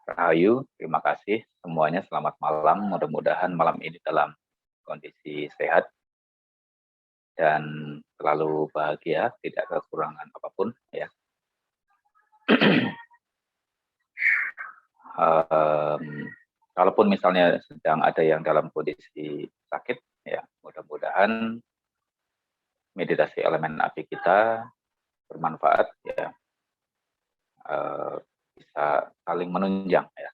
Rahayu, terima kasih semuanya. Selamat malam. Mudah-mudahan malam ini dalam kondisi sehat dan selalu bahagia, tidak kekurangan apapun ya. um, Kalaupun misalnya sedang ada yang dalam kondisi sakit, ya mudah-mudahan meditasi elemen api kita bermanfaat ya, bisa saling menunjang ya.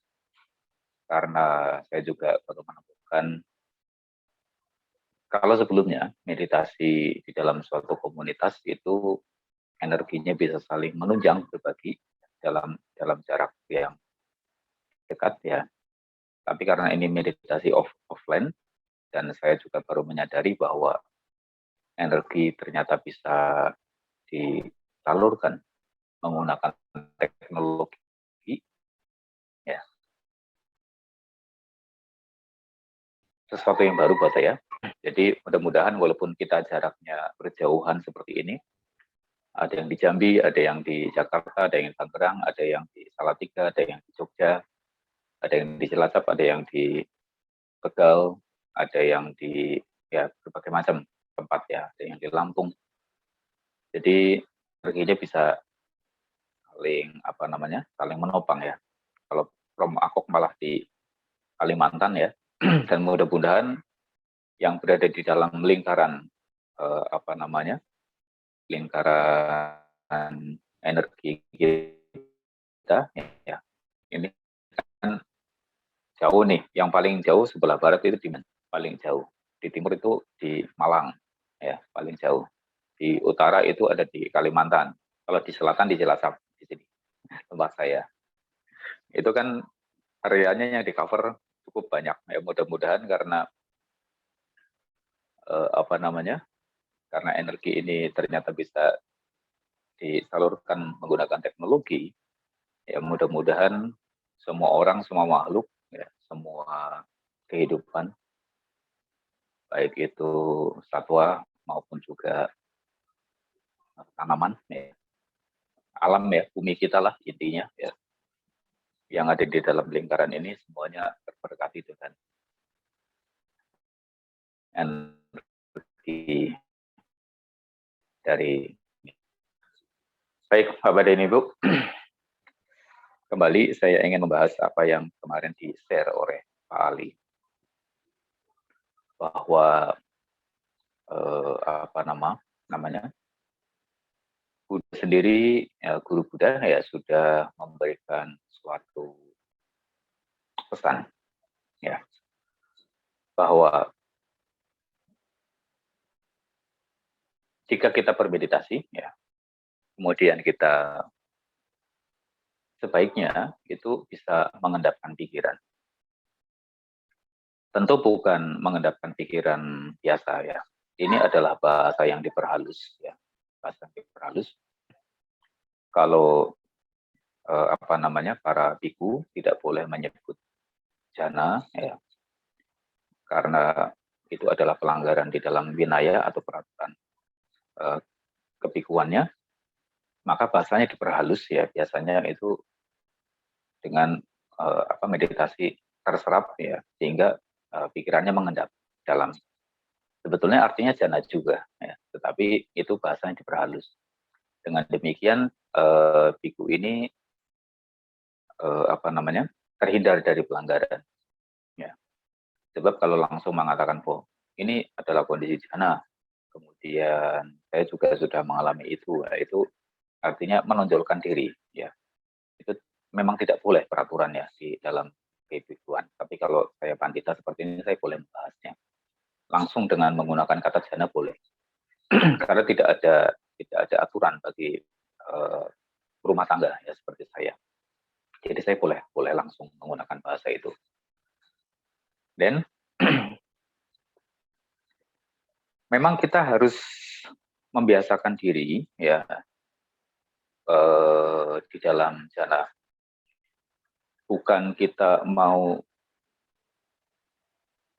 Karena saya juga baru menemukan kalau sebelumnya meditasi di dalam suatu komunitas itu energinya bisa saling menunjang berbagi dalam jarak yang dekat ya. Tapi karena ini meditasi offline dan saya juga baru menyadari bahwa energi ternyata bisa disalurkan menggunakan teknologi ya. Sesuatu yang baru buat saya. Jadi mudah-mudahan walaupun kita jaraknya berjauhan seperti ini, ada yang di Jambi, ada yang di Jakarta, ada yang di Tangerang, ada yang di Salatiga, ada yang di Jogja, ada yang di Cilacap, ada yang di Tegal, ada yang di ya berbagai macam tempat ya, ada yang di Lampung. Jadi energinya bisa saling menopang ya. Kalau Romo Akok malah di Kalimantan ya, dan mudah-mudahan yang berada di dalam lingkaran lingkaran energi kita ya, ini kan jauh nih, yang paling jauh sebelah barat itu di mana? Paling jauh. Di timur itu di Malang, ya paling jauh. Di utara itu ada di Kalimantan. Kalau di selatan di Cilacap, di sini tempat saya. Itu kan areanya yang di cover cukup banyak. Ya mudah-mudahan karena karena energi ini ternyata bisa disalurkan menggunakan teknologi. Ya mudah-mudahan semua orang, semua makhluk, ya, semua kehidupan baik itu satwa maupun juga tanaman ya. Alam ya, bumi kita lah intinya ya, yang ada di dalam lingkaran ini semuanya terberkati dengan energi dari baik Bapak dan Ibu. Kembali saya ingin membahas apa yang kemarin di-share oleh Pak Ali, bahwa Buddha sendiri, ya, guru Buddha ya sudah memberikan suatu pesan ya, bahwa jika kita bermeditasi ya, kemudian kita sebaiknya itu bisa mengendapkan pikiran. Tentu bukan mengendapkan pikiran biasa ya. Ini adalah bahasa yang diperhalus ya. Bahasa yang diperhalus. Kalau para biku tidak boleh menyebut jana ya, karena itu adalah pelanggaran di dalam winaya atau peraturan kebikuannya, maka bahasanya diperhalus ya, biasanya itu dengan meditasi terserap ya, sehingga pikirannya mengendap dalam. Sebetulnya artinya jana juga ya, tetapi itu bahasanya diperhalus. Dengan demikian biku ini terhindar dari pelanggaran ya. Sebab kalau langsung mengatakan bahwa ini adalah kondisi jana, kemudian saya juga sudah mengalami itu, ya, itu artinya menonjolkan diri ya. Itu memang tidak boleh peraturan ya di dalam kebikuan. Tapi kalau saya pandita seperti ini, saya boleh membahasnya langsung dengan menggunakan kata jana boleh. Karena tidak ada aturan bagi rumah tangga ya seperti saya. Jadi saya boleh langsung menggunakan bahasa itu. Dan memang kita harus membiasakan diri ya di dalam jana. Bukan kita mau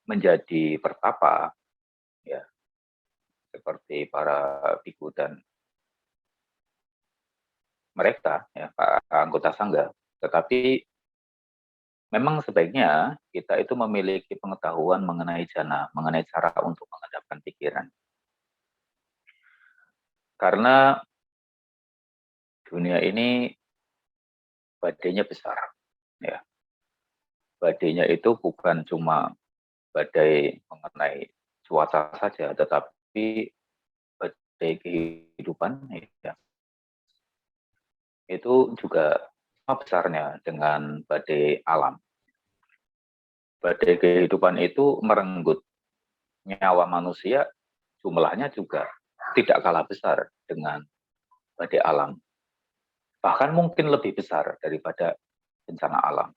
menjadi pertapa ya, seperti para biku dan mereka ya, para anggota sangga, tetapi memang sebaiknya kita itu memiliki pengetahuan mengenai jana, mengenai cara untuk mengendapkan pikiran. Karena dunia ini badainya besar, ya. Badainya itu bukan cuma badai mengenai cuaca saja, tetapi badai kehidupan, ya, itu juga sama besarnya dengan badai alam. Badai kehidupan itu merenggut nyawa manusia, jumlahnya juga tidak kalah besar dengan badai alam. Bahkan mungkin lebih besar daripada bencana alam.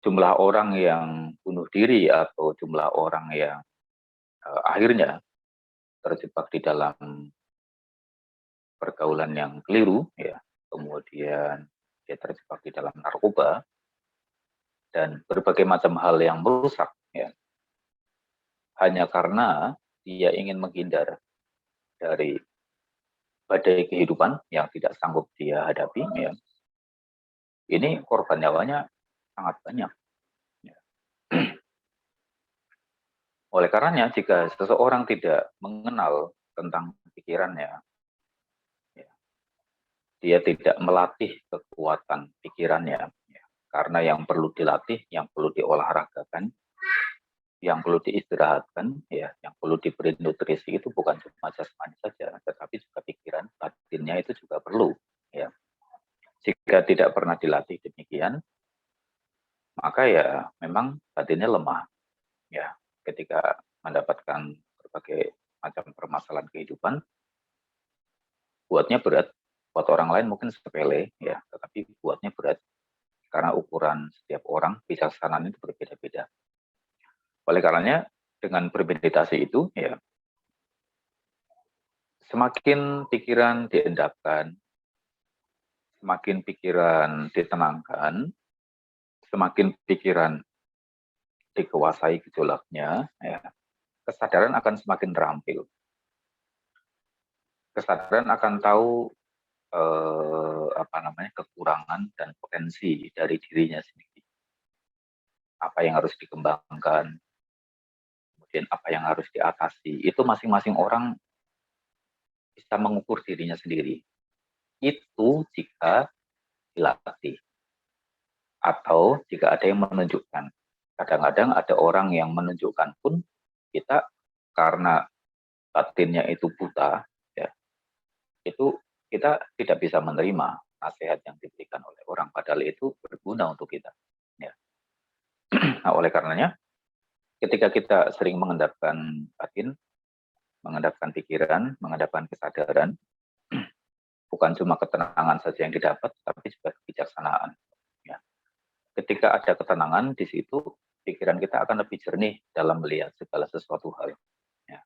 Jumlah orang yang bunuh diri atau jumlah orang yang akhirnya terjebak di dalam pergaulan yang keliru, ya, kemudian dia terjebak di dalam narkoba dan berbagai macam hal yang merusak, ya, hanya karena dia ingin menghindar dari badai kehidupan yang tidak sanggup dia hadapi, ya. Ini korban nyawanya sangat banyak. Ya. Oleh karenanya, jika seseorang tidak mengenal tentang pikirannya, ya, dia tidak melatih kekuatan pikirannya, ya, karena yang perlu dilatih, yang perlu diolahragakan, yang perlu diistirahatkan, ya, yang perlu diberi nutrisi itu bukan cuma jasmani saja, tetapi juga pikiran, batinnya itu juga perlu. Ya. Jika tidak pernah dilatih demikian, maka ya memang batinnya lemah. Ya, ketika mendapatkan berbagai macam permasalahan kehidupan, buatnya berat. Buat orang lain mungkin sepele, ya, tetapi buatnya berat karena ukuran setiap orang bijaksanaan itu berbeda-beda. Oleh karenanya, dengan bermeditasi itu, ya, semakin pikiran diendapkan, semakin pikiran ditenangkan, semakin pikiran dikuasai gejolaknya, ya, kesadaran akan semakin terampil. Kesadaran akan tahu kekurangan dan potensi dari dirinya sendiri. Apa yang harus dikembangkan, kemudian apa yang harus diatasi. Itu masing-masing orang bisa mengukur dirinya sendiri. Itu jika dilatih. Atau jika ada yang menunjukkan. Kadang-kadang ada orang yang menunjukkan pun kita karena batinnya itu buta, ya, itu kita tidak bisa menerima nasihat yang diberikan oleh orang, padahal itu berguna untuk kita. Ya. Nah, oleh karenanya, ketika kita sering mengendapkan batin, mengendapkan pikiran, mengendapkan kesadaran, bukan cuma ketenangan saja yang didapat, tapi juga kebijaksanaan. Ya. Ketika ada ketenangan di situ, pikiran kita akan lebih jernih dalam melihat segala sesuatu hal. Ya.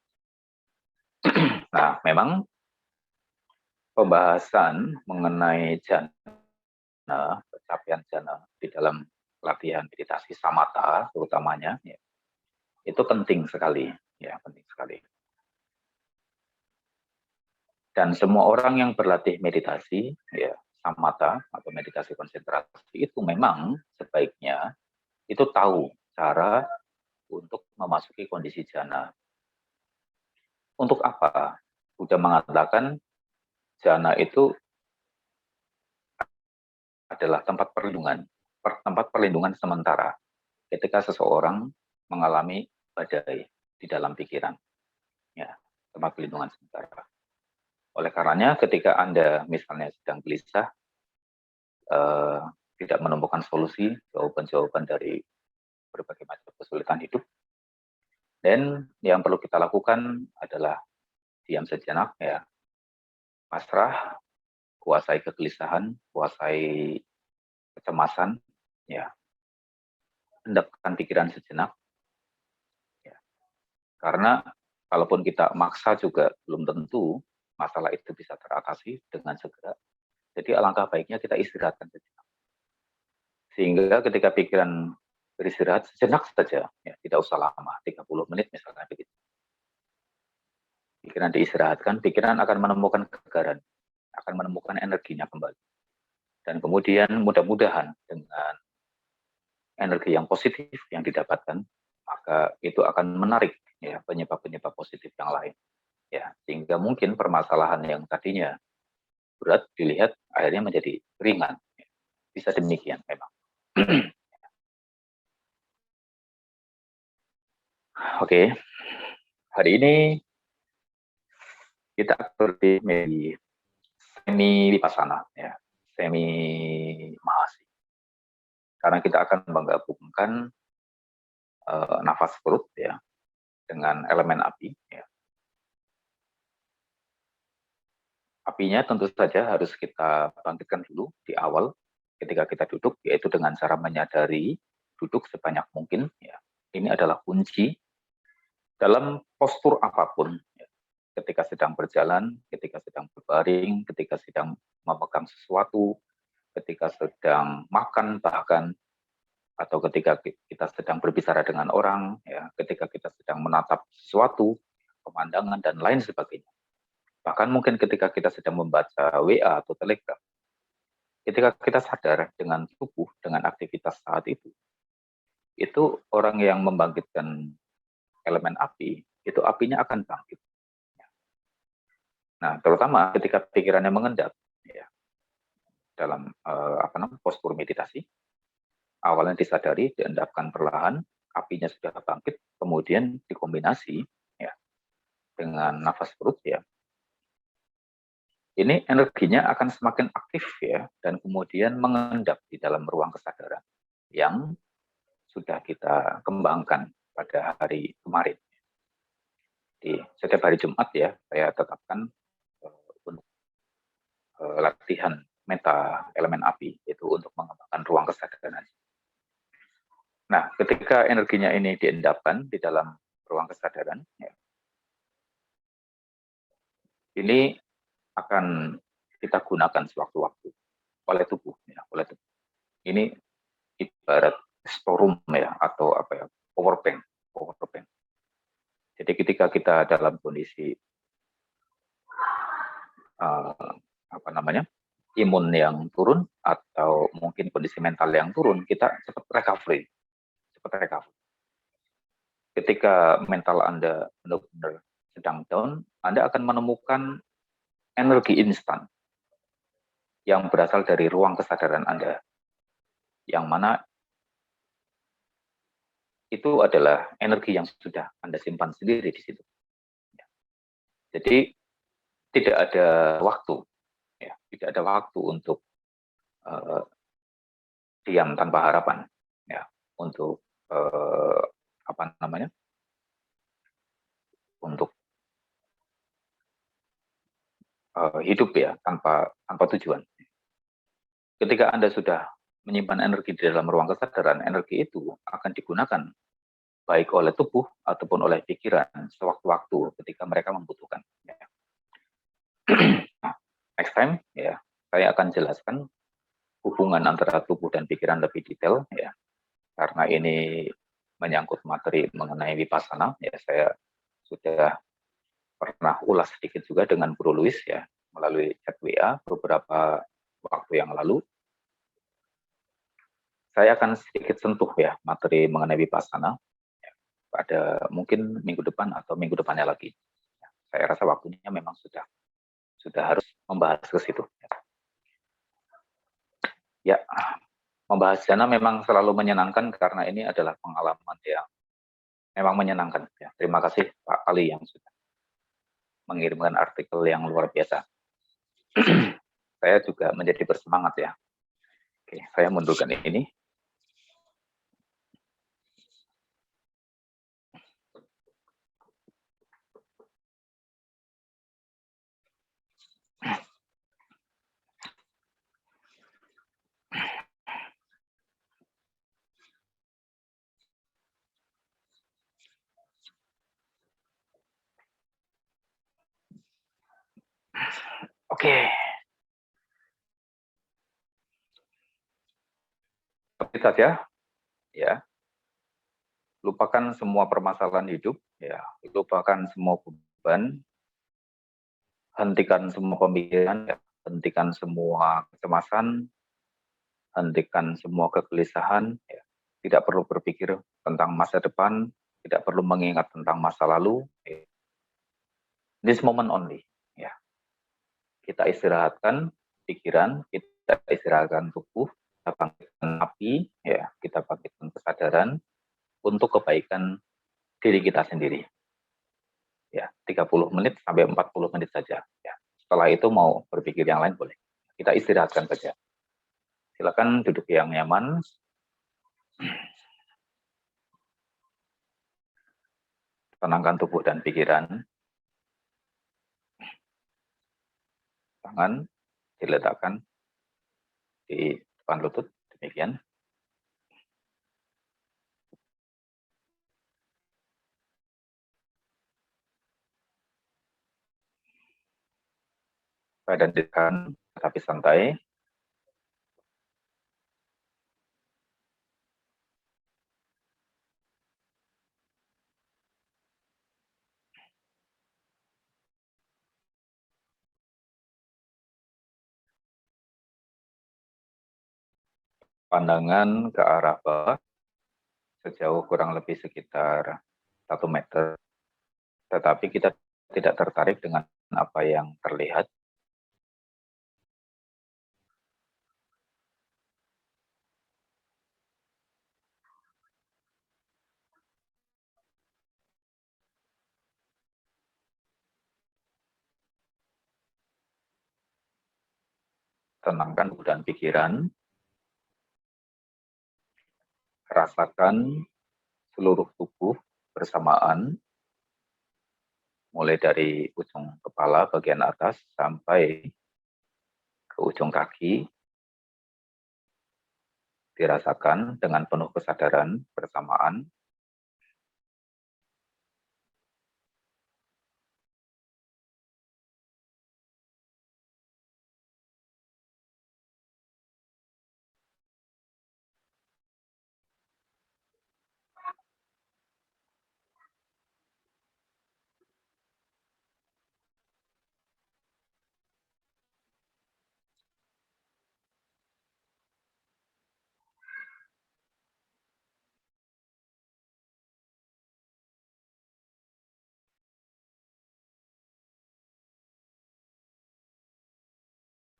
Nah, memang pembahasan mengenai jana, pencapaian jana di dalam latihan meditasi samatha terutamanya, ya, itu penting sekali, ya, penting sekali. Dan semua orang yang berlatih meditasi, ya, samatha atau meditasi konsentrasi itu memang sebaiknya itu tahu cara untuk memasuki kondisi jana. Untuk apa? Buddha mengatakan jana itu adalah tempat perlindungan sementara ketika seseorang mengalami badai di dalam pikiran. Ya, tempat perlindungan sementara. Oleh karenanya ketika Anda misalnya sedang gelisah, tidak menemukan solusi, jawaban-jawaban dari berbagai macam kesulitan hidup, dan yang perlu kita lakukan adalah diam sejenak, ya, pasrah, kuasai kegelisahan, kuasai kecemasan, ya, endapkan pikiran sejenak, ya. Karena kalaupun kita maksa juga belum tentu masalah itu bisa teratasi dengan segera. Jadi alangkah baiknya kita istirahatkan sejenak. Sehingga ketika pikiran beristirahat sejenak saja, ya, tidak usah lama, 30 menit misalnya begitu. Pikiran diistirahatkan, pikiran akan menemukan kekegaran, akan menemukan energinya kembali. Dan kemudian mudah-mudahan dengan energi yang positif yang didapatkan, maka itu akan menarik ya penyebab-penyebab positif yang lain. Ya, sehingga mungkin permasalahan yang tadinya berat dilihat akhirnya menjadi ringan. Bisa demikian memang. Oke, hari ini kita seperti semi vipassana ya, semi mahasi. Karena kita akan menggabungkan nafas perut ya dengan elemen api ya. Apinya tentu saja harus kita bangkitkan dulu di awal ketika kita duduk, yaitu dengan cara menyadari duduk sebanyak mungkin ya. Ini adalah kunci dalam postur apapun ya. Ketika sedang berjalan, ketika sedang berbaring, ketika sedang memegang sesuatu, ketika sedang makan bahkan, atau ketika kita sedang berbicara dengan orang, ya, ketika kita sedang menatap sesuatu, pemandangan, dan lain sebagainya. Bahkan mungkin ketika kita sedang membaca WA atau Telegram, ketika kita sadar dengan tubuh, dengan aktivitas saat itu orang yang membangkitkan elemen api, itu apinya akan bangkit. Nah, terutama ketika pikirannya mengendap, ya, dalam postur meditasi, awalnya disadari, diendapkan perlahan, apinya sudah bangkit, kemudian dikombinasi ya dengan nafas perut ya. Ini energinya akan semakin aktif ya, dan kemudian mengendap di dalam ruang kesadaran yang sudah kita kembangkan pada hari kemarin. Di setiap hari Jumat ya, saya tetapkan untuk latihan meta elemen api, itu untuk mengembangkan ruang kesadaran. Nah, ketika energinya ini diendapkan di dalam ruang kesadaran, ya, ini akan kita gunakan sewaktu-waktu oleh tubuh, ya, oleh tubuh. Ini ibarat storeroom ya, atau apa ya, power bank. Jadi ketika kita dalam kondisi imun yang turun atau mungkin kondisi mental yang turun, kita cepat recovery. Ketika mental Anda benar-benar sedang down, Anda akan menemukan energi instan yang berasal dari ruang kesadaran Anda, yang mana itu adalah energi yang sudah Anda simpan sendiri di situ. Jadi tidak ada waktu, ya, tidak ada waktu untuk diam tanpa harapan, ya, untuk untuk hidup ya tanpa tujuan. Ketika Anda sudah menyimpan energi di dalam ruang kesadaran, energi itu akan digunakan baik oleh tubuh ataupun oleh pikiran sewaktu-waktu ketika mereka membutuhkan. Nah, next time ya, saya akan jelaskan hubungan antara tubuh dan pikiran lebih detail ya, karena ini menyangkut materi mengenai vipassana ya. Saya sudah pernah ulas sedikit juga dengan Bro Luis ya melalui chat WA beberapa waktu yang lalu. Saya akan sedikit sentuh ya materi mengenai vipassana ya, pada mungkin minggu depan atau minggu depannya lagi. Ya, saya rasa waktunya memang sudah harus membahas ke situ. Ya, membahas jana memang selalu menyenangkan karena ini adalah pengalaman yang memang menyenangkan. Ya, terima kasih Pak Ali yang sudah mengirimkan artikel yang luar biasa. Saya juga menjadi bersemangat ya. Oke, saya mundurkan ini. Oke. Seperti saja, ya. Lupakan semua permasalahan hidup, ya. Lupakan semua beban, hentikan semua pemikiran, ya. Hentikan semua kecemasan, hentikan semua kegelisahan, ya. Tidak perlu berpikir tentang masa depan, tidak perlu mengingat tentang masa lalu. Ya. This moment only, ya. Kita istirahatkan pikiran, kita istirahatkan tubuh, kita bangkitkan api, ya, kita bangkitkan kesadaran untuk kebaikan diri kita sendiri. Ya, 30 menit sampai 40 menit saja. Ya. Setelah itu mau berpikir yang lain boleh. Kita istirahatkan saja. Silakan duduk yang nyaman. Tenangkan tubuh dan pikiran. Tangan diletakkan di depan lutut, demikian. Badan ditekan, tapi santai. Pandangan ke arah bawah, sejauh kurang lebih sekitar 1 meter. Tetapi kita tidak tertarik dengan apa yang terlihat. Tenangkan tubuh dan pikiran. Rasakan seluruh tubuh bersamaan, mulai dari ujung kepala bagian atas sampai ke ujung kaki, dirasakan dengan penuh kesadaran bersamaan.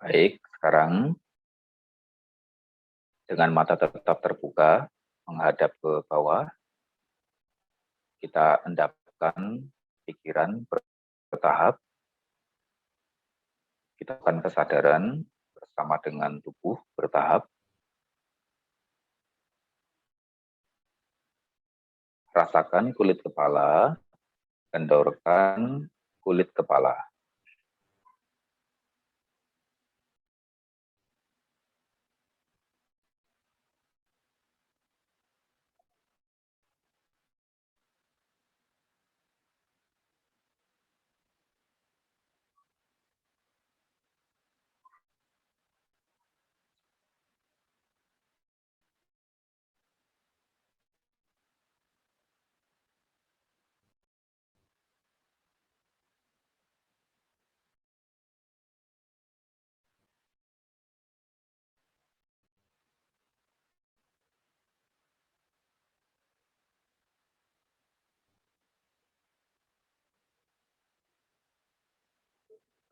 Baik, sekarang dengan mata tetap terbuka, menghadap ke bawah, kita endapkan pikiran bertahap, kita akan kesadaran bersama dengan tubuh bertahap. Rasakan kulit kepala, kendorkan kulit kepala.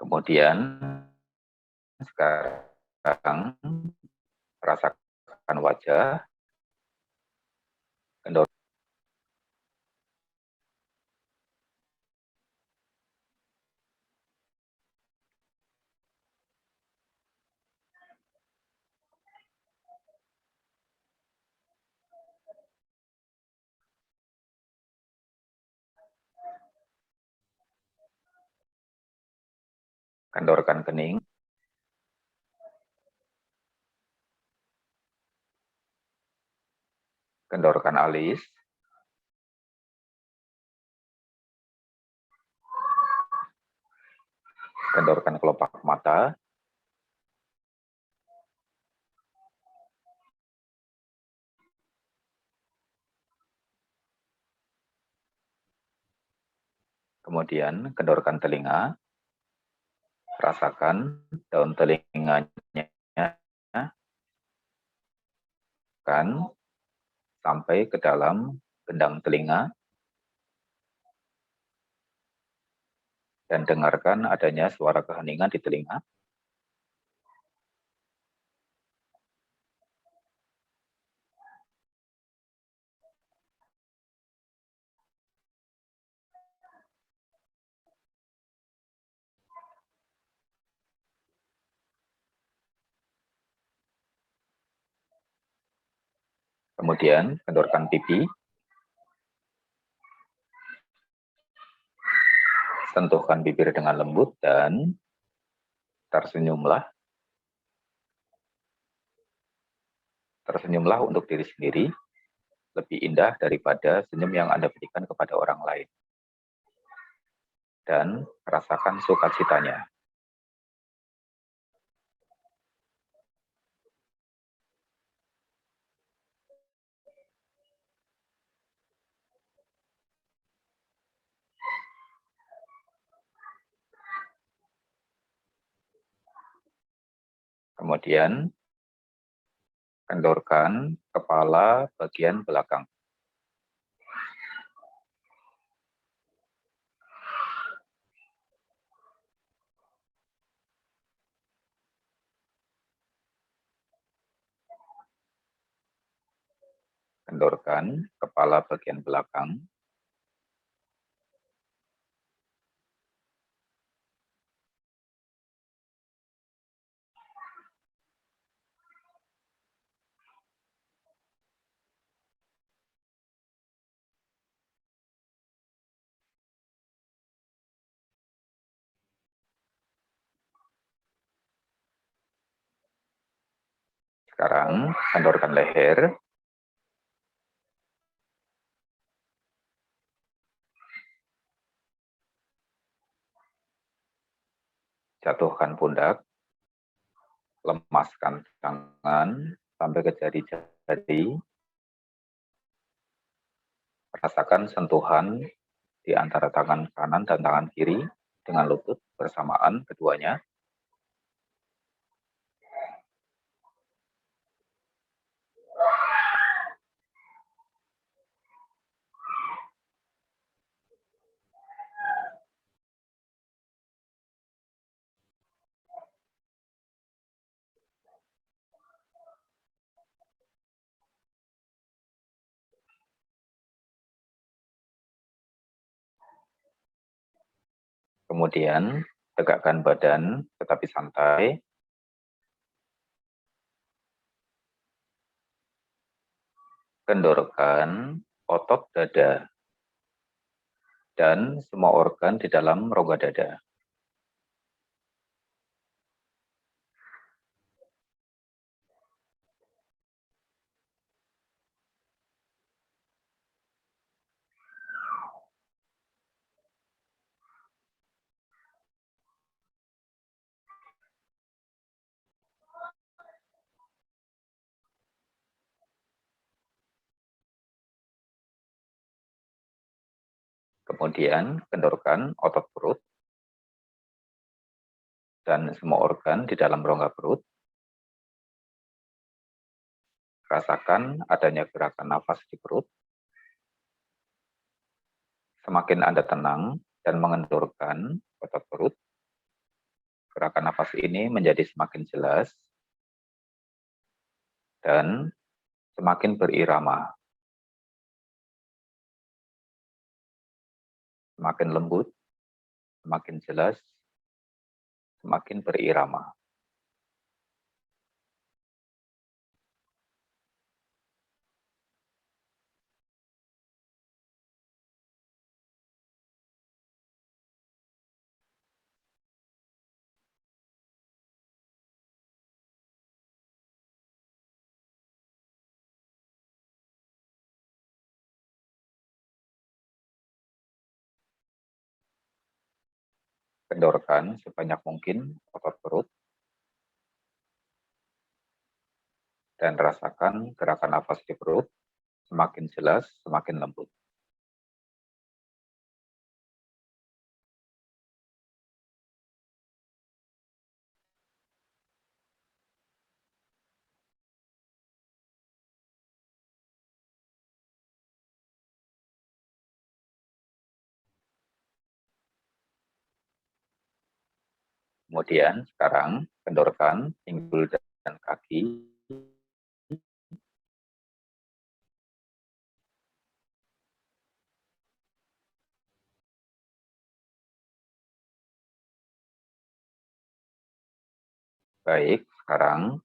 Kemudian sekarang rasakan wajah, kendorkan kening, kendorkan alis, kendorkan kelopak mata, kemudian kendorkan telinga, rasakan daun telinganya masukkan sampai ke dalam gendang telinga dan dengarkan adanya suara keheningan di telinga. Kemudian kendorkan pipi, sentuhkan bibir dengan lembut dan tersenyumlah. Tersenyumlah untuk diri sendiri, lebih indah daripada senyum yang Anda berikan kepada orang lain. Dan rasakan sukacitanya. Kemudian kendorkan kepala bagian belakang. Kendorkan kepala bagian belakang. Sekarang kendorkan leher. Jatuhkan pundak. Lemaskan tangan sampai ke jari-jari. Rasakan sentuhan di antara tangan kanan dan tangan kiri dengan lutut bersamaan keduanya. Kemudian tegakkan badan tetapi santai. Kendorkan otot dada dan semua organ di dalam rongga dada. Kemudian kendorkan otot perut dan semua organ di dalam rongga perut. Rasakan adanya gerakan nafas di perut. Semakin Anda tenang dan mengendorkan otot perut, gerakan nafas ini menjadi semakin jelas dan semakin berirama. Semakin lembut, semakin jelas, semakin berirama. Kendorkan sebanyak mungkin otot perut dan rasakan gerakan nafas di perut semakin jelas, semakin lembut. Kemudian sekarang kendorkan pinggul dan kaki. Baik, sekarang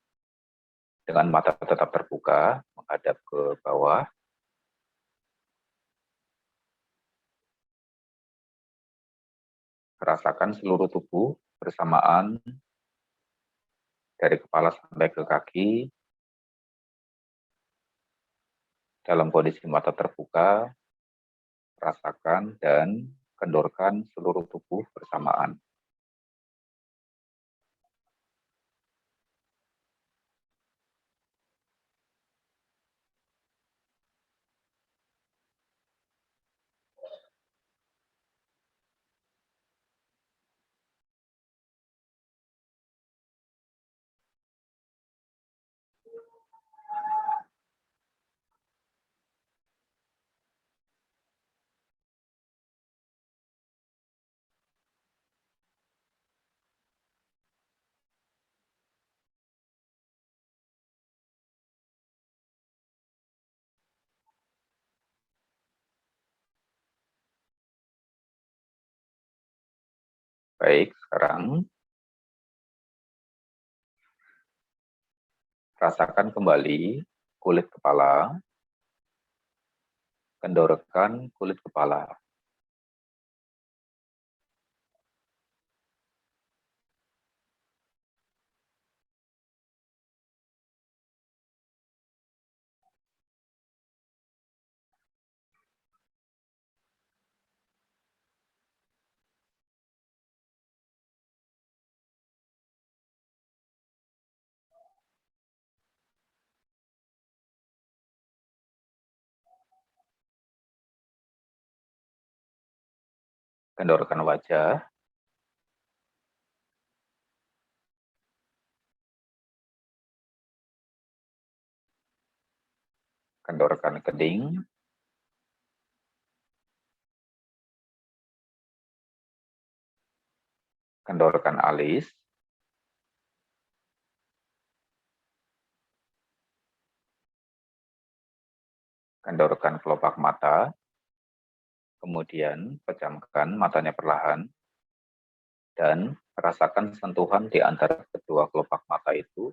dengan mata tetap terbuka, menghadap ke bawah. Rasakan seluruh tubuh bersamaan dari kepala sampai ke kaki. Dalam kondisi mata terbuka, rasakan dan kendorkan seluruh tubuh bersamaan. Baik, sekarang rasakan kembali kulit kepala, kendorkan kulit kepala. Kendorkan wajah, kendorkan keding, kendorkan alis, kendorkan kelopak mata, kemudian pejamkan matanya perlahan, dan rasakan sentuhan di antara kedua kelopak mata itu.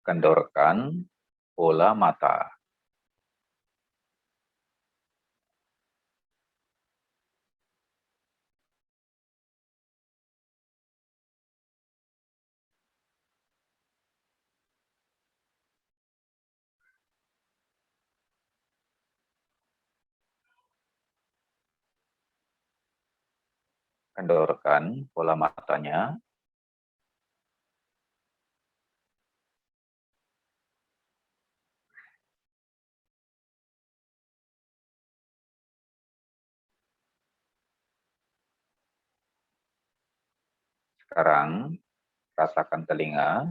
Kendorkan bola mata. Kendorkan bola matanya. Sekarang rasakan telinga,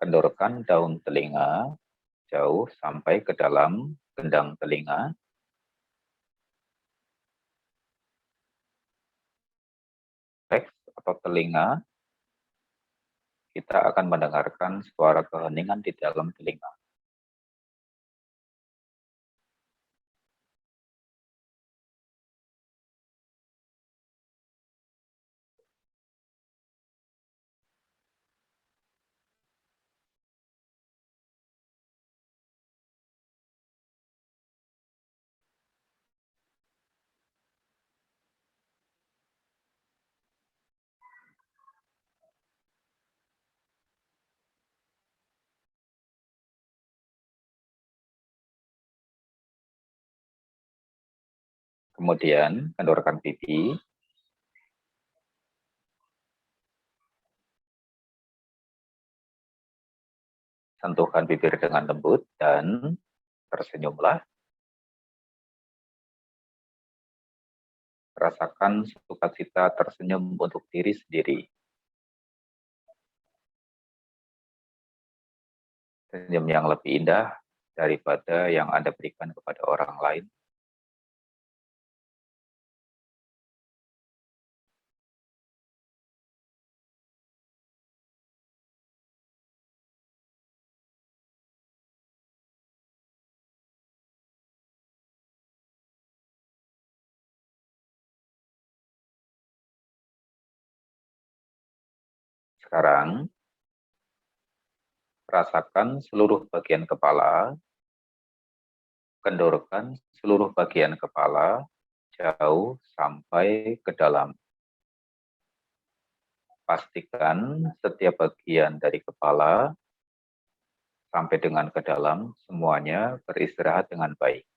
kendorkan daun telinga jauh sampai ke dalam gendang telinga. Teks atau telinga, kita akan mendengarkan suara keheningan di dalam telinga. Kemudian kendorkan pipi, sentuhkan bibir dengan lembut dan tersenyumlah. Rasakan sukacita tersenyum untuk diri sendiri. Senyum yang lebih indah daripada yang Anda berikan kepada orang lain. Sekarang, rasakan seluruh bagian kepala, kendorkan seluruh bagian kepala jauh sampai ke dalam. Pastikan setiap bagian dari kepala sampai dengan ke dalam semuanya beristirahat dengan baik.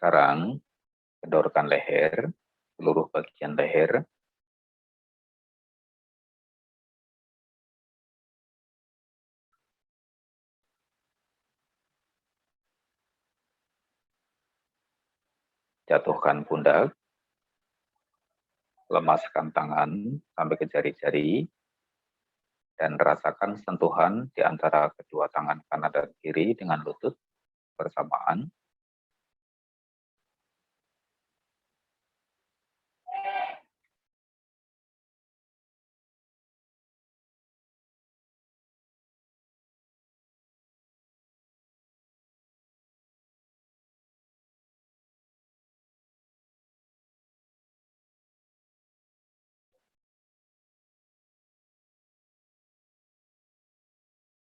Sekarang, kendorkan leher, seluruh bagian leher, jatuhkan pundak, lemaskan tangan sampai ke jari-jari, dan rasakan sentuhan di antara kedua tangan kanan dan kiri dengan lutut bersamaan.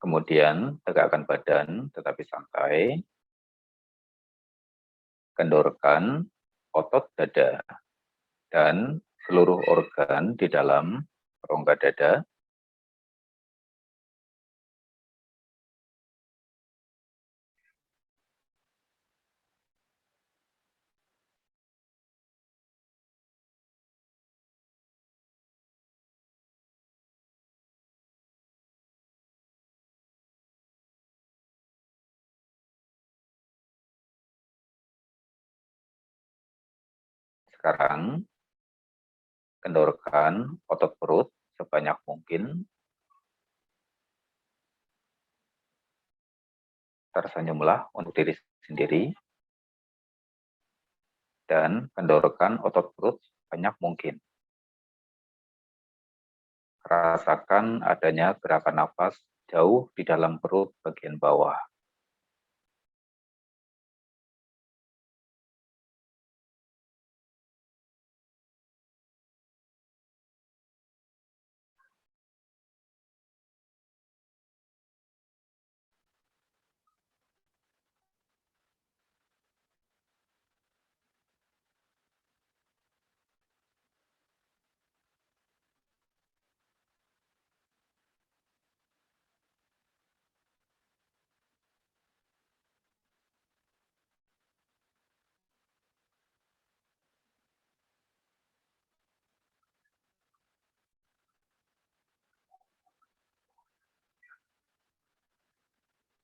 Kemudian tegakkan badan tetapi santai, kendorkan otot dada dan seluruh organ di dalam rongga dada. Sekarang, kendorkan otot perut sebanyak mungkin, tersenyumlah untuk diri sendiri, dan kendorkan otot perut sebanyak mungkin. Rasakan adanya gerakan nafas jauh di dalam perut bagian bawah.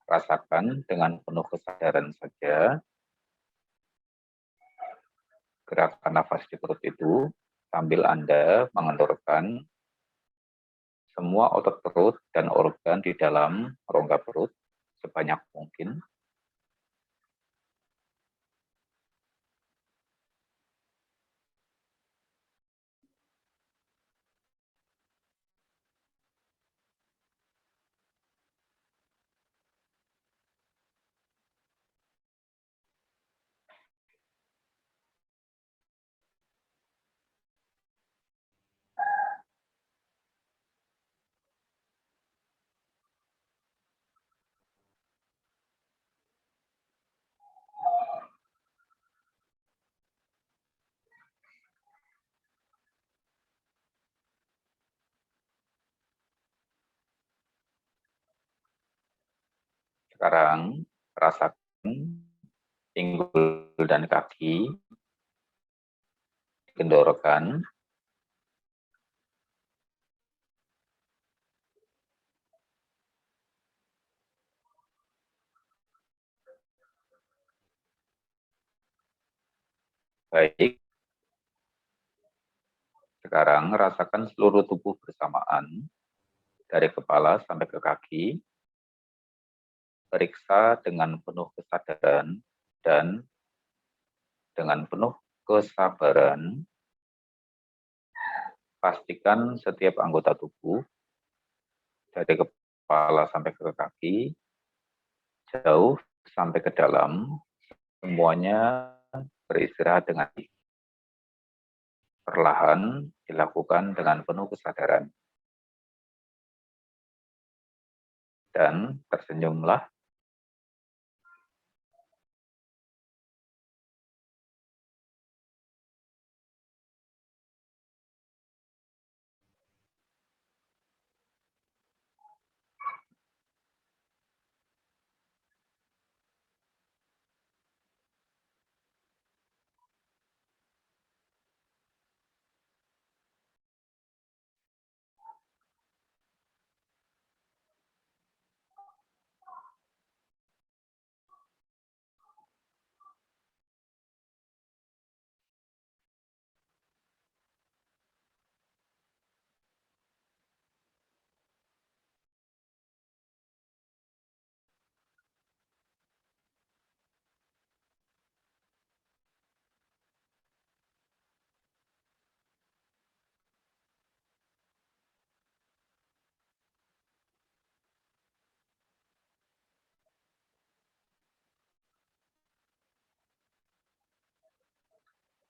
Rasakan dengan penuh kesadaran saja gerakan nafas di perut itu sambil Anda mengendorkan semua otot perut dan organ di dalam rongga perut sebanyak mungkin. Sekarang rasakan pinggul dan kaki, kendorkan. Baik, sekarang rasakan seluruh tubuh bersamaan, dari kepala sampai ke kaki. Periksa dengan penuh kesadaran dan dengan penuh kesabaran. Pastikan setiap anggota tubuh, dari kepala sampai ke kaki, jauh sampai ke dalam, semuanya beristirahat dengan perlahan, dilakukan dengan penuh kesadaran. Dan tersenyumlah.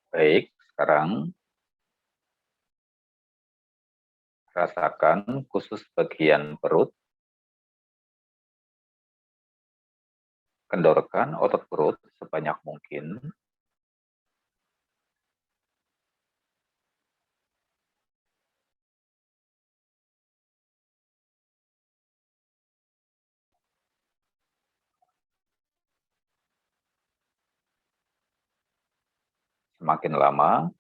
Baik, sekarang rasakan khusus bagian perut. Kendorkan otot perut sebanyak mungkin. Semakin lama,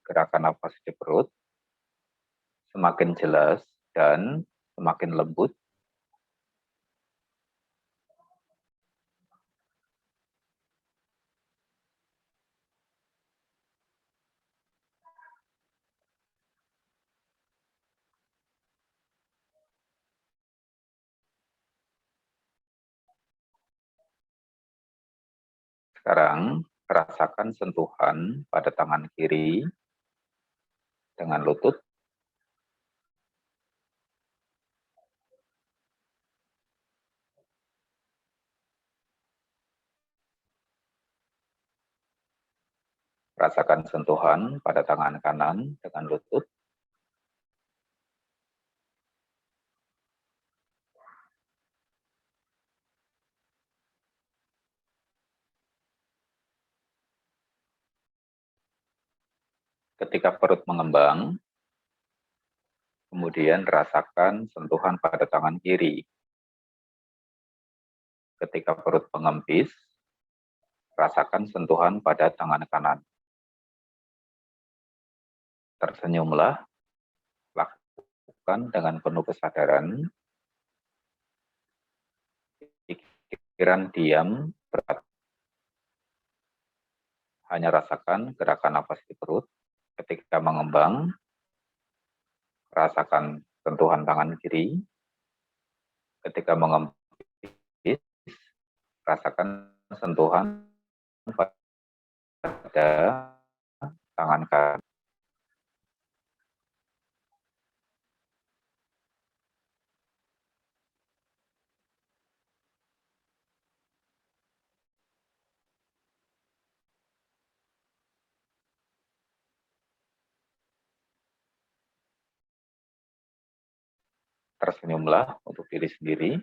gerakan nafas di perut semakin jelas dan semakin lembut. Sekarang rasakan sentuhan pada tangan kiri dengan lutut. Rasakan sentuhan pada tangan kanan dengan lutut. Ketika perut mengembang, kemudian rasakan sentuhan pada tangan kiri. Ketika perut mengempis, rasakan sentuhan pada tangan kanan. Tersenyumlah, lakukan dengan penuh kesadaran. Pikiran diam, berat. Hanya rasakan gerakan nafas di perut. Ketika mengembang, rasakan sentuhan tangan kiri. Ketika mengempis, rasakan sentuhan pada tangan kanan. Tersenyumlah untuk diri sendiri.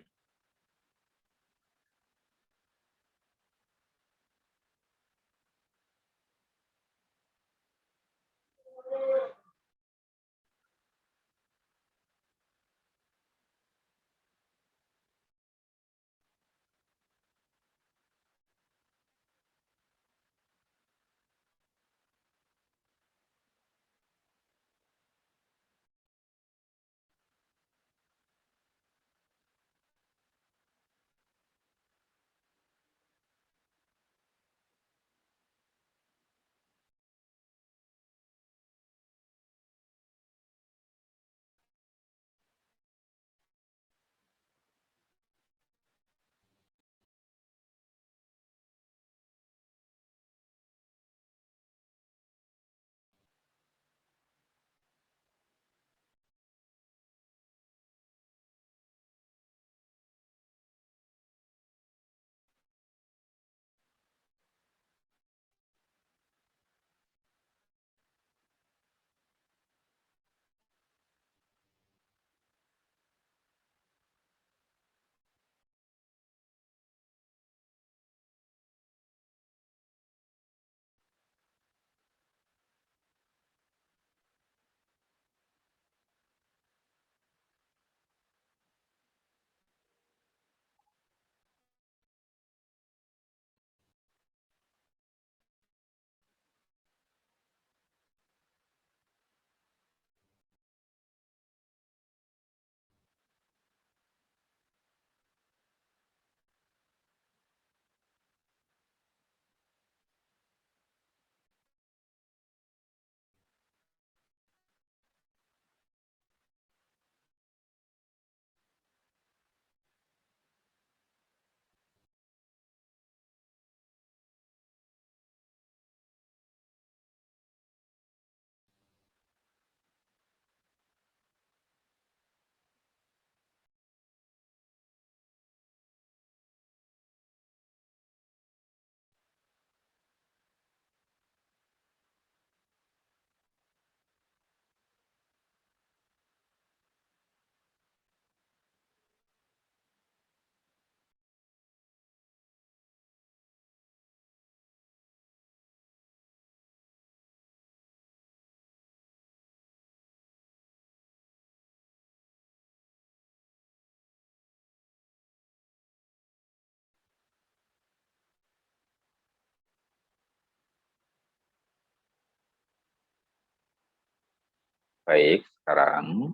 Baik, sekarang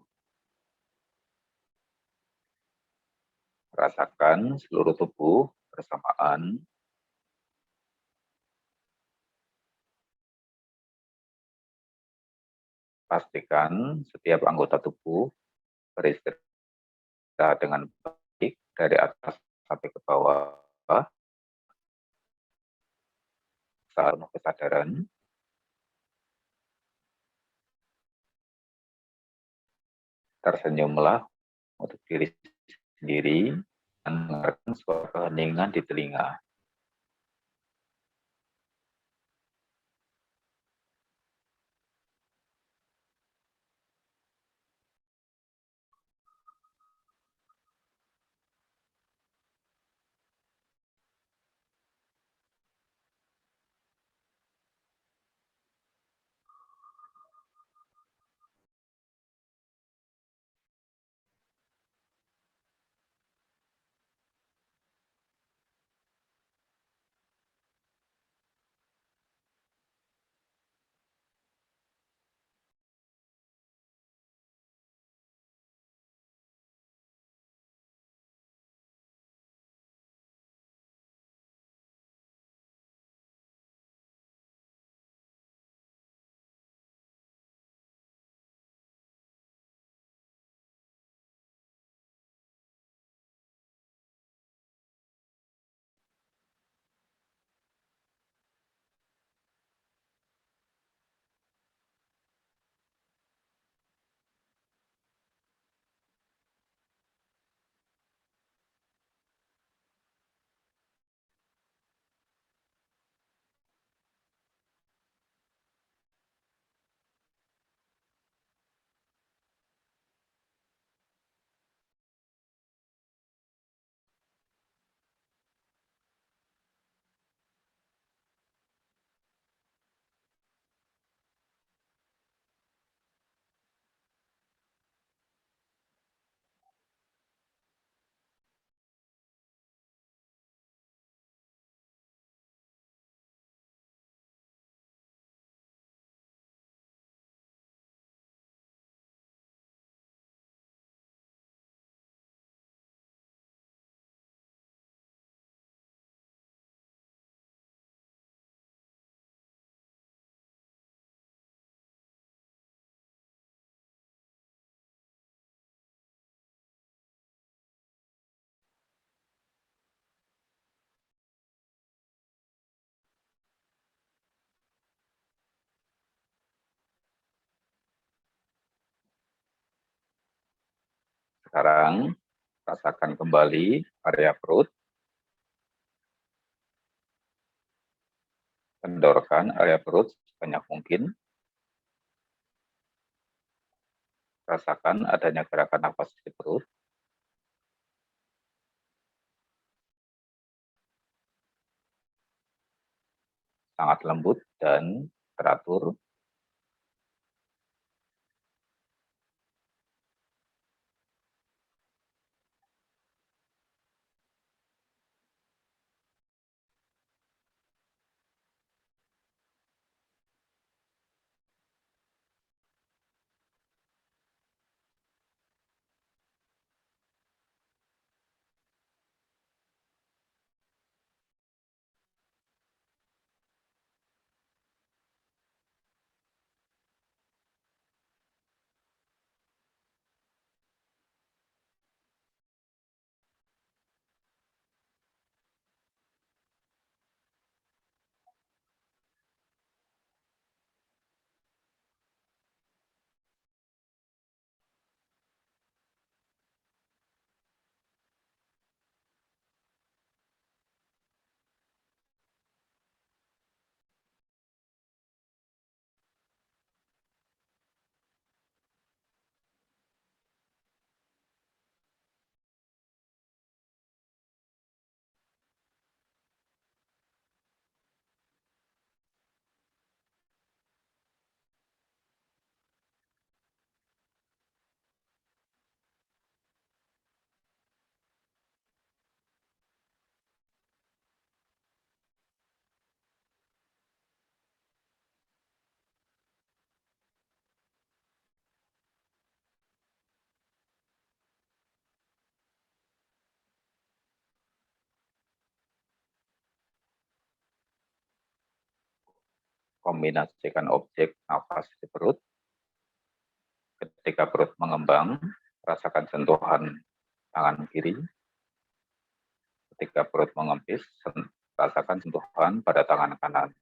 rasakan seluruh tubuh bersamaan. Pastikan setiap anggota tubuh beristirahat dengan baik dari atas sampai ke bawah. Saat penuh kesadaran, tersenyumlah untuk diri sendiri dan mendengarkan suara keheningan di telinga. Sekarang rasakan kembali area perut, kendorkan area perut sebanyak mungkin, rasakan adanya gerakan nafas di perut, sangat lembut dan teratur. kombinasikan objek nafas di perut. Ketika perut mengembang, rasakan sentuhan tangan kiri. Ketika perut mengempis, rasakan sentuhan pada tangan kanan.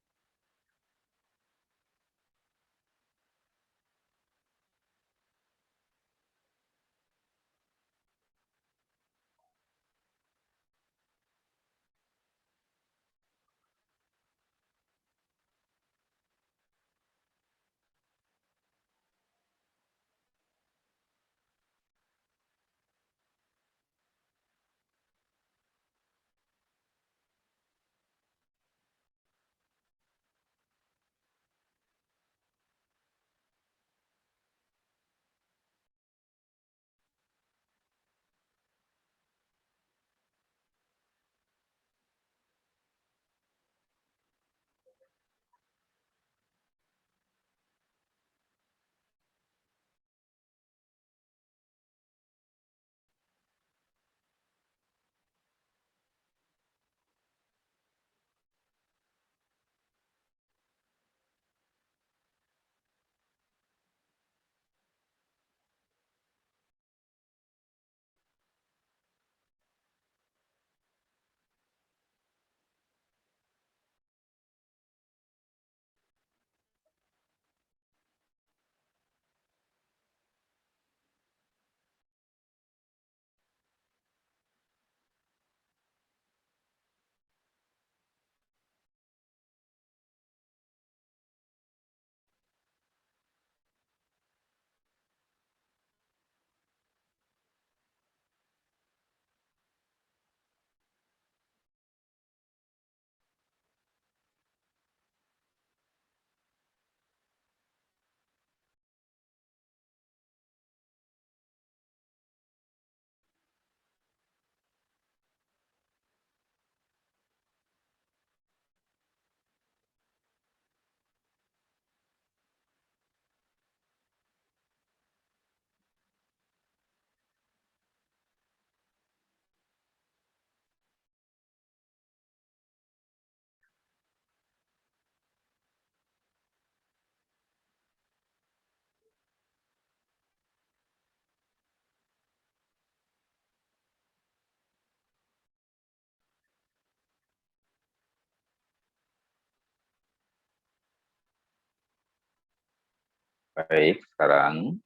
Baik, sekarang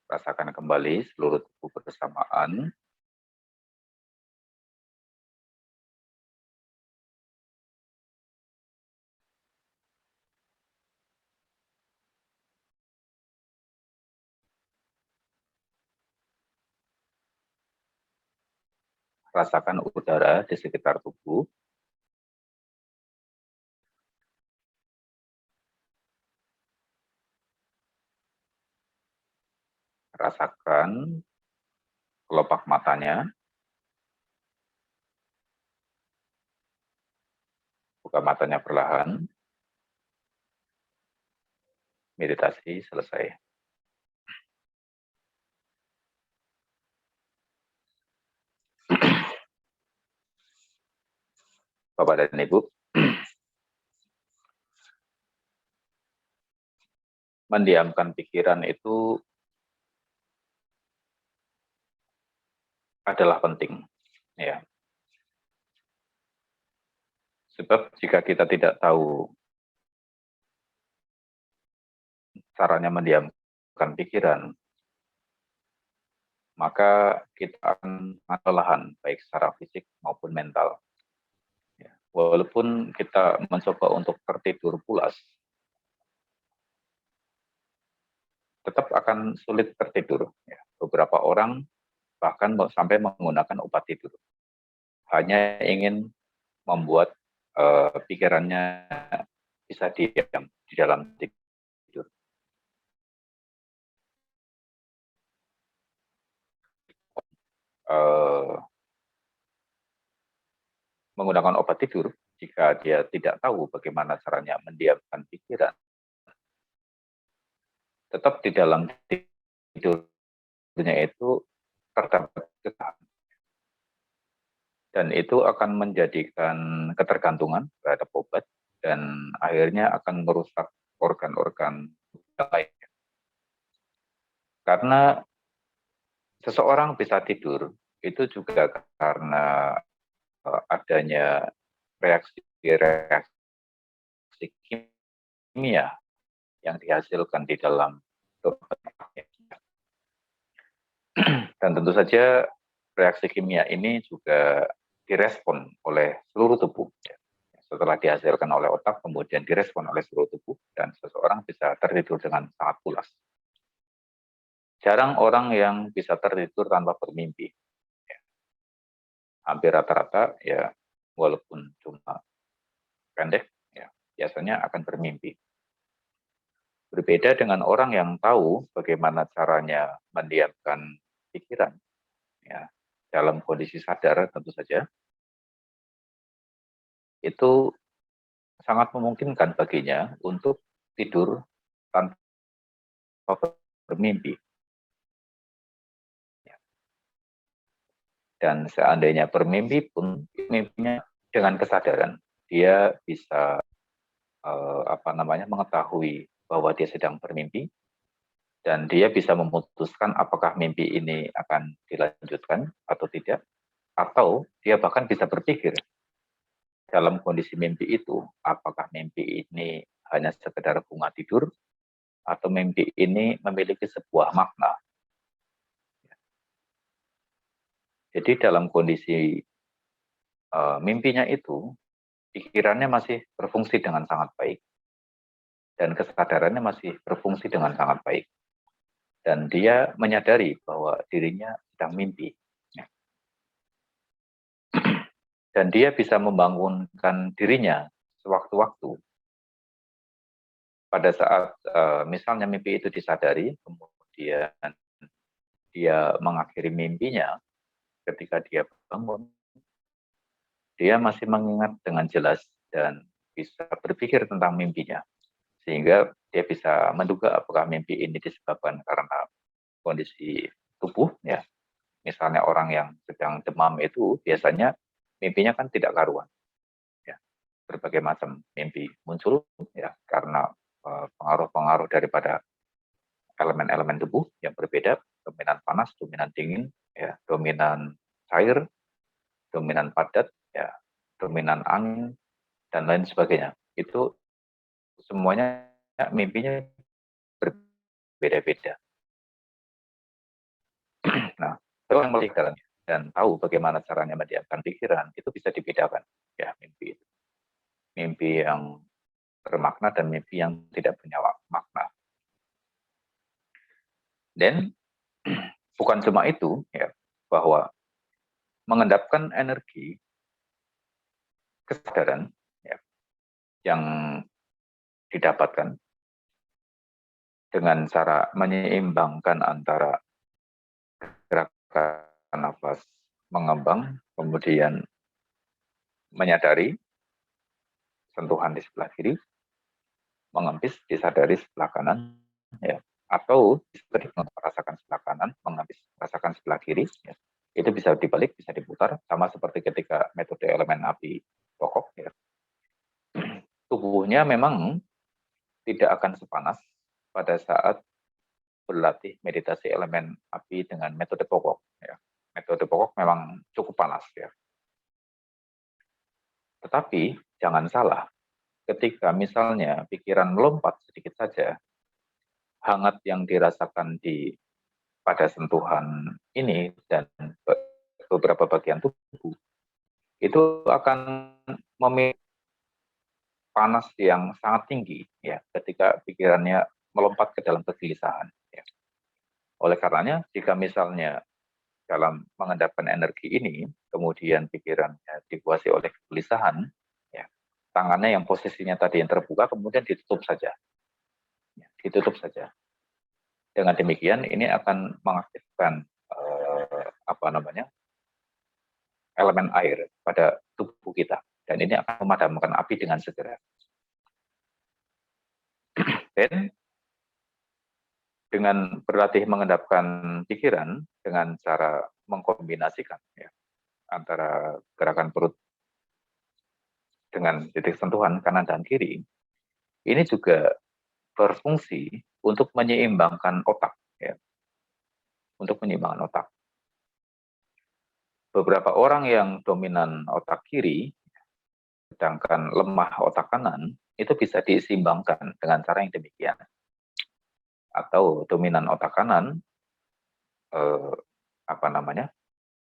rasakan kembali seluruh tubuh bersamaan. Rasakan udara di sekitar tubuh. Rasakan kelopak matanya. Buka matanya perlahan. Meditasi selesai. Bapak dan Ibu, mendiamkan pikiran itu adalah penting, ya. Sebab jika kita tidak tahu caranya mendiamkan pikiran, maka kita akan kelelahan baik secara fisik maupun mental. Ya. Walaupun kita mencoba untuk tertidur pulas, tetap akan sulit tertidur. Ya. Beberapa orang bahkan sampai menggunakan obat tidur, hanya ingin membuat pikirannya bisa diam di dalam tidur. Menggunakan obat tidur, jika dia tidak tahu bagaimana caranya mendiamkan pikiran, tetap di dalam tidurnya itu terdapat kesalahan. Dan itu akan menjadikan ketergantungan terhadap obat, dan akhirnya akan merusak organ-organ lain. Karena seseorang bisa tidur itu juga karena adanya reaksi kimia yang dihasilkan di dalam tubuh. Dan tentu saja reaksi kimia ini juga direspon oleh seluruh tubuh. Setelah dihasilkan oleh otak, kemudian direspon oleh seluruh tubuh, dan seseorang bisa tertidur dengan sangat pulas. Jarang orang yang bisa tertidur tanpa bermimpi. Hampir rata-rata, ya walaupun cuma pendek, ya biasanya akan bermimpi. Berbeda dengan orang yang tahu bagaimana caranya mendiamkan pikiran, ya, dalam kondisi sadar tentu saja, itu sangat memungkinkan baginya untuk tidur tanpa bermimpi. Dan seandainya bermimpi pun, mimpinya dengan kesadaran, dia bisa mengetahui bahwa dia sedang bermimpi, dan dia bisa memutuskan apakah mimpi ini akan dilanjutkan atau tidak, atau dia bahkan bisa berpikir dalam kondisi mimpi itu, apakah mimpi ini hanya sekedar bunga tidur, atau mimpi ini memiliki sebuah makna. Jadi dalam kondisi mimpinya itu, pikirannya masih berfungsi dengan sangat baik, dan kesadarannya masih berfungsi dengan sangat baik. Dan dia menyadari bahwa dirinya sedang mimpi. Dan dia bisa membangunkan dirinya sewaktu-waktu. Pada saat misalnya mimpi itu disadari, kemudian dia mengakhiri mimpinya, ketika dia bangun, dia masih mengingat dengan jelas dan bisa berpikir tentang mimpinya. Sehingga dia bisa menduga apakah mimpi ini disebabkan karena kondisi tubuh, ya. Misalnya orang yang sedang demam itu biasanya mimpinya kan tidak karuan. Ya. Berbagai macam mimpi muncul, ya, karena pengaruh-pengaruh daripada elemen-elemen tubuh yang berbeda, dominan panas, dominan dingin, ya, dominan cair, dominan padat, ya, dominan angin, dan lain sebagainya. Itu semuanya mimpinya berbeda-beda. Nah, kalau yang melihat dan tahu bagaimana caranya mendiamkan pikiran, itu bisa dibedakan, ya, mimpi itu. Mimpi yang bermakna dan mimpi yang tidak punya makna. Dan bukan cuma itu, ya, bahwa mengendapkan energi kesadaran, ya, yang didapatkan dengan cara menyeimbangkan antara gerakan nafas mengembang, kemudian menyadari sentuhan di sebelah kiri, mengempis disadari sebelah kanan, ya, atau merasakan sebelah kanan, mengempis merasakan sebelah kiri, ya. Itu bisa dibalik, bisa diputar, sama seperti ketika metode elemen api pokok, ya. Tubuhnya memang tidak akan sepanas pada saat berlatih meditasi elemen api dengan metode pokok, ya. Metode pokok memang cukup panas, ya. Tetapi jangan salah, ketika misalnya pikiran melompat sedikit saja, hangat yang dirasakan pada sentuhan ini dan beberapa bagian tubuh itu akan memiliki panas yang sangat tinggi, ya, ketika pikirannya melompat ke dalam kegelisahan, ya. Oleh karenanya, jika misalnya dalam mengendapkan energi ini, kemudian pikirannya dikuasai oleh kegelisahan, ya, tangannya yang posisinya tadi yang terbuka kemudian ditutup saja, ya, ditutup saja. Dengan demikian, ini akan mengaktifkan elemen air pada tubuh kita, dan ini akan memadamkan api dengan segera. Dan dengan berlatih mengendapkan pikiran dengan cara mengkombinasikan, ya, antara gerakan perut dengan titik sentuhan kanan dan kiri, ini juga berfungsi untuk menyeimbangkan otak, ya, untuk menyeimbangkan otak. Beberapa orang yang dominan otak kiri, sedangkan lemah otak kanan, itu bisa diseimbangkan dengan cara yang demikian. Atau dominan otak kanan,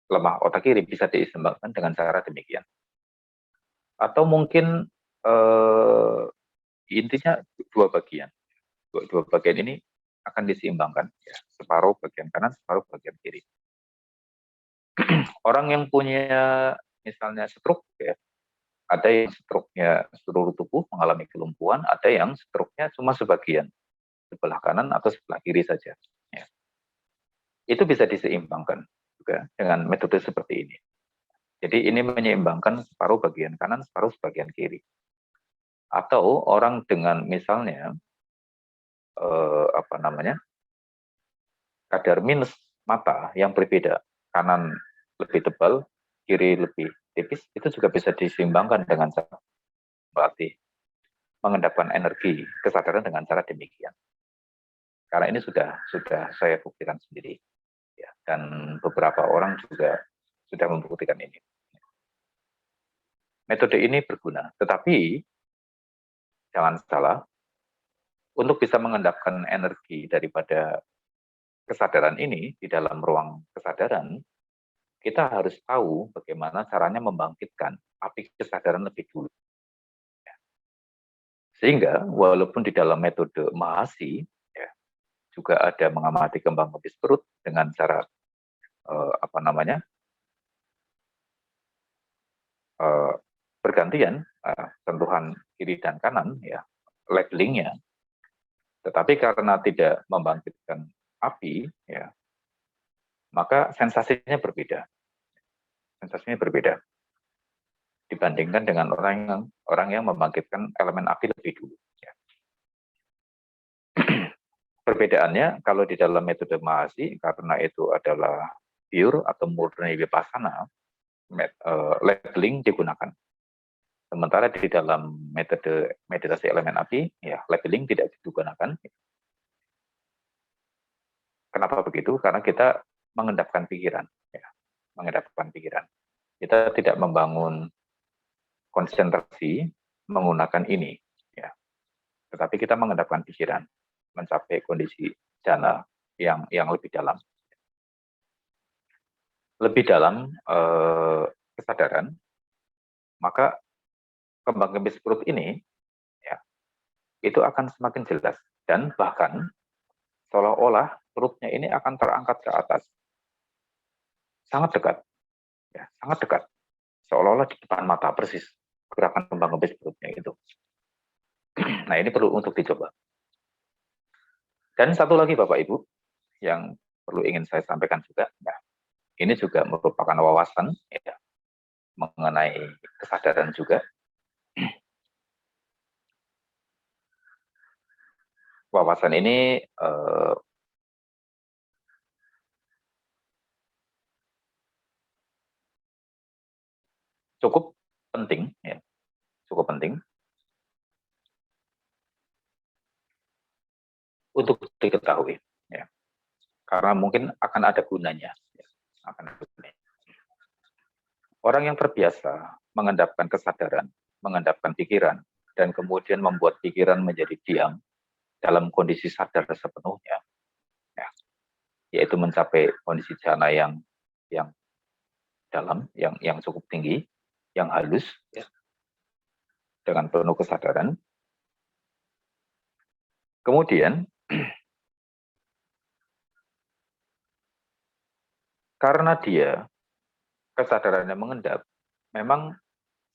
lemah otak kiri bisa diseimbangkan dengan cara demikian. Atau mungkin intinya dua bagian. Dua bagian ini akan diseimbangkan, ya. Separuh bagian kanan, separuh bagian kiri. Orang yang punya misalnya stroke, ya, ada yang stroke-nya seluruh tubuh mengalami kelumpuhan, ada yang stroke-nya cuma sebagian, sebelah kanan atau sebelah kiri saja. Ya. Itu bisa diseimbangkan juga dengan metode seperti ini. Jadi ini menyeimbangkan separuh bagian kanan, separuh bagian kiri. Atau orang dengan misalnya kadar minus mata yang berbeda, kanan lebih tebal, kiri lebih tipis, itu juga bisa diseimbangkan dengan cara berarti mengendapkan energi kesadaran dengan cara demikian. Karena ini sudah saya buktikan sendiri, ya, dan beberapa orang juga sudah membuktikan ini. Metode ini berguna, tetapi jangan salah, untuk bisa mengendapkan energi daripada kesadaran ini di dalam ruang kesadaran, kita harus tahu bagaimana caranya membangkitkan api kesadaran lebih dulu. Sehingga walaupun di dalam metode Mahasi, ya, juga ada mengamati kembang kempis perut dengan cara bergantian, sentuhan kiri dan kanan, ya, labelingnya. Tetapi karena tidak membangkitkan api, ya, maka sensasinya berbeda. Sensasinya berbeda dibandingkan dengan orang yang membangkitkan elemen api lebih dulu. Ya. Perbedaannya kalau di dalam metode Mahasi, karena itu adalah pure atau murni vipassana, labeling digunakan. Sementara di dalam metode meditasi elemen api, ya, labeling tidak digunakan. Kenapa begitu? Karena kita mengendapkan pikiran, ya, mengendapkan pikiran. Kita tidak membangun konsentrasi menggunakan ini, ya, tetapi kita mengendapkan pikiran, mencapai kondisi jhana yang lebih dalam. Lebih dalam kesadaran, maka kembang kempis perut ini, ya, itu akan semakin jelas, dan bahkan seolah-olah perutnya ini akan terangkat ke atas, sangat dekat, ya, sangat dekat, seolah-olah di depan mata persis gerakan kembang kempis perutnya itu. Nah, ini perlu untuk dicoba. Dan satu lagi Bapak Ibu yang perlu ingin saya sampaikan juga, nah, ini juga merupakan wawasan, ya, mengenai kesadaran juga. Wawasan ini cukup penting, ya, cukup penting untuk diketahui, ya, karena mungkin akan ada gunanya, ya, akan ada gunanya. Orang yang terbiasa mengendapkan kesadaran, mengendapkan pikiran, dan kemudian membuat pikiran menjadi diam dalam kondisi sadar sepenuhnya, ya, yaitu mencapai kondisi jhana yang dalam, yang cukup tinggi, yang halus, ya, dengan penuh kesadaran. Kemudian karena dia kesadarannya mengendap, memang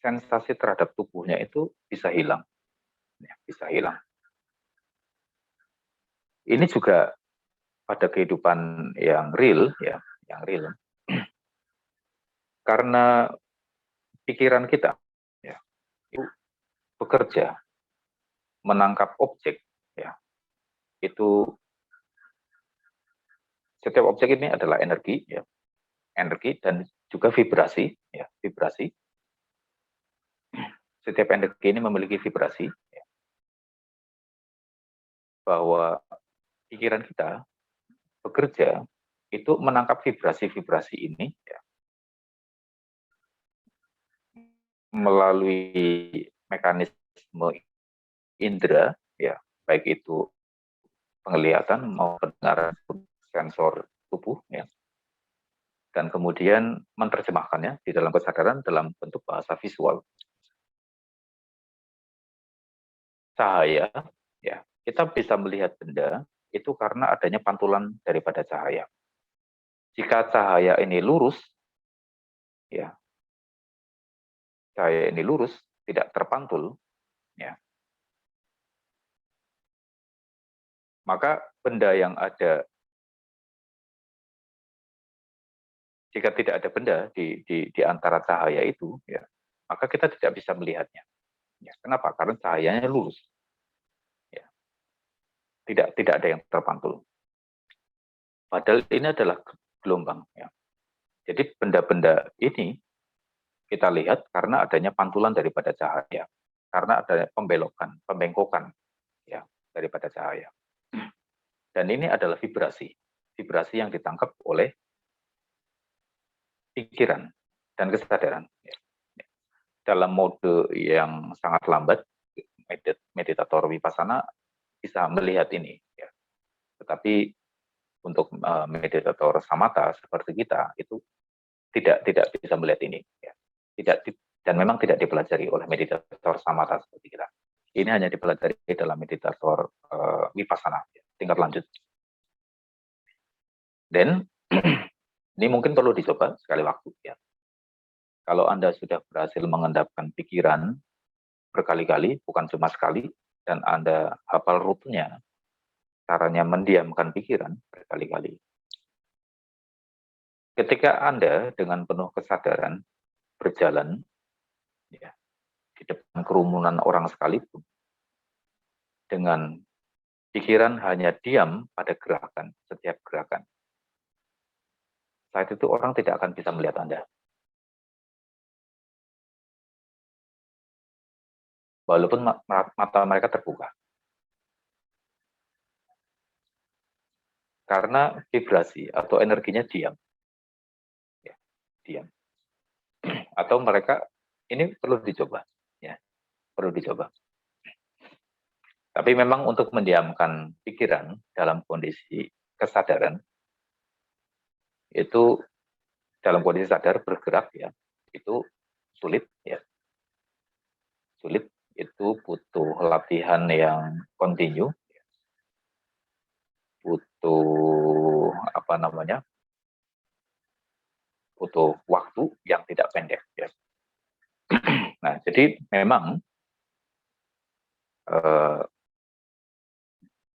sensasi terhadap tubuhnya itu bisa hilang, ya, bisa hilang. Ini juga pada kehidupan yang real, ya, yang real, karena pikiran kita, ya, itu bekerja menangkap objek, ya, itu setiap objek ini adalah energi, ya, energi dan juga vibrasi, ya, vibrasi. setiap energi ini memiliki vibrasi, ya, bahwa pikiran kita bekerja itu menangkap vibrasi-vibrasi ini, ya, melalui mekanisme indera, ya, baik itu penglihatan maupun pendengaran, sensor tubuh, ya, dan kemudian menerjemahkannya di dalam kesadaran dalam bentuk bahasa visual. Cahaya, ya, kita bisa melihat benda itu karena adanya pantulan daripada cahaya. Jika cahaya ini lurus, ya, cahaya ini lurus, tidak terpantul, ya, maka benda yang ada, jika tidak ada benda di antara cahaya itu, ya, maka kita tidak bisa melihatnya. Ya, kenapa? Karena cahayanya lurus, ya, tidak ada yang terpantul. Padahal ini adalah gelombang. Ya. Jadi benda-benda ini kita lihat karena adanya pantulan daripada cahaya, karena adanya pembelokan, pembengkokan, ya, daripada cahaya. Dan ini adalah vibrasi yang ditangkap oleh pikiran dan kesadaran. Ya. Dalam mode yang sangat lambat, meditator vipassana bisa melihat ini. Ya. Tetapi untuk meditator samatha seperti kita itu tidak bisa melihat ini. Ya. Dan memang tidak dipelajari oleh meditator samatha seperti kita. Ini hanya dipelajari dalam meditator vipassana, ya, tingkat lanjut. Dan ini mungkin perlu dicoba sekali waktu, ya. Kalau Anda sudah berhasil mengendapkan pikiran berkali-kali, bukan cuma sekali, dan Anda hafal rutenya, caranya mendiamkan pikiran berkali-kali. Ketika Anda dengan penuh kesadaran berjalan, ya, di depan kerumunan orang sekalipun, dengan pikiran hanya diam pada gerakan, setiap gerakan, saat itu orang tidak akan bisa melihat Anda. Walaupun mata mereka terbuka. Karena vibrasi atau energinya diam. Ya, diam. Atau mereka, ini perlu dicoba. Ya, perlu dicoba. Tapi memang untuk mendiamkan pikiran dalam kondisi kesadaran, itu dalam kondisi sadar bergerak, ya, itu sulit, ya. Sulit, itu butuh latihan yang kontinu, butuh butuh waktu yang tidak pendek, ya. Nah, jadi memang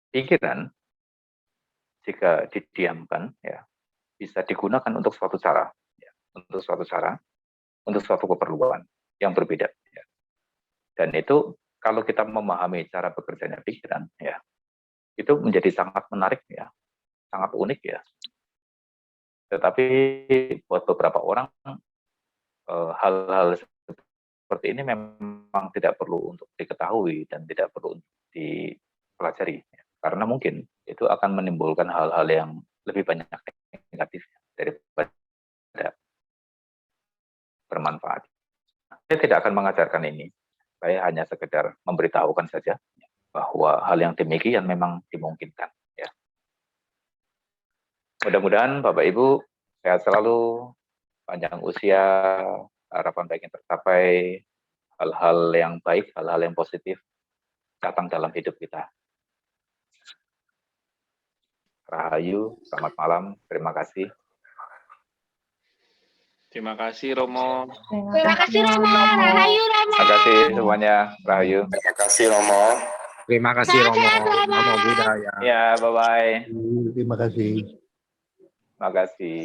pikiran jika didiamkan, ya, bisa digunakan untuk suatu cara, ya, untuk suatu keperluan yang berbeda, ya. Dan itu kalau kita memahami cara bekerjanya pikiran, ya, itu menjadi sangat menarik, ya, sangat unik, ya. Tetapi buat beberapa orang hal-hal seperti ini memang tidak perlu untuk diketahui dan tidak perlu untuk dipelajari, ya. Karena mungkin itu akan menimbulkan hal-hal yang lebih banyak negatif daripada bermanfaat. Saya tidak akan mengajarkan ini. Saya hanya sekedar memberitahukan saja bahwa hal yang demikian memang dimungkinkan. Ya. Mudah-mudahan Bapak Ibu sehat selalu, panjang usia, harapan baik yang tercapai, hal-hal yang baik, hal-hal yang positif datang dalam hidup kita. Rahayu, selamat malam, terima kasih. Terima kasih Romo. Terima kasih Romo. Rahayu Romo. Terima kasih semuanya, Rahayu. Terima kasih Romo. Terima kasih Romo. Sehat-sehat, Romo. Namo Buddhaya. Ya, bye-bye. Terima kasih. Terima kasih.